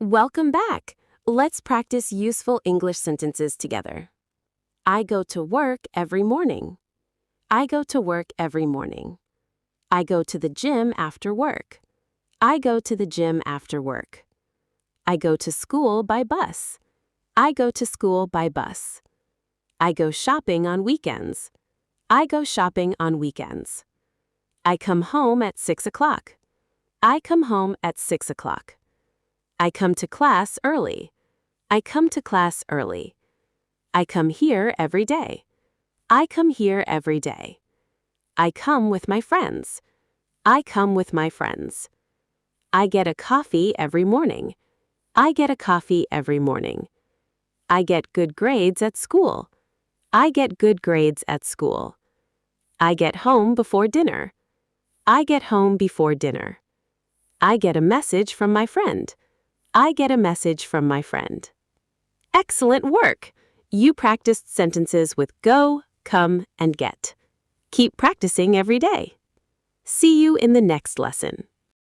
Welcome back. Let's practice useful English sentences together. I go to work every morning. I go to work every morning. I go to the gym after work. I go to the gym after work. I go to school by bus. I go to school by bus. I go shopping on weekends. I go shopping on weekends. I come home at 6 o'clock. I come home at 6 o'clock. I come to class early. I come to class early. I come here every day. I come here every day. I come with my friends. I come with my friends. I get a coffee every morning. I get a coffee every morning. I get good grades at school. I get good grades at school. I get home before dinner. I get home before dinner. I get a message from my friend. I get a message from my friend. Excellent work! You practiced sentences with go, come, and get. Keep practicing every day. See you in the next lesson.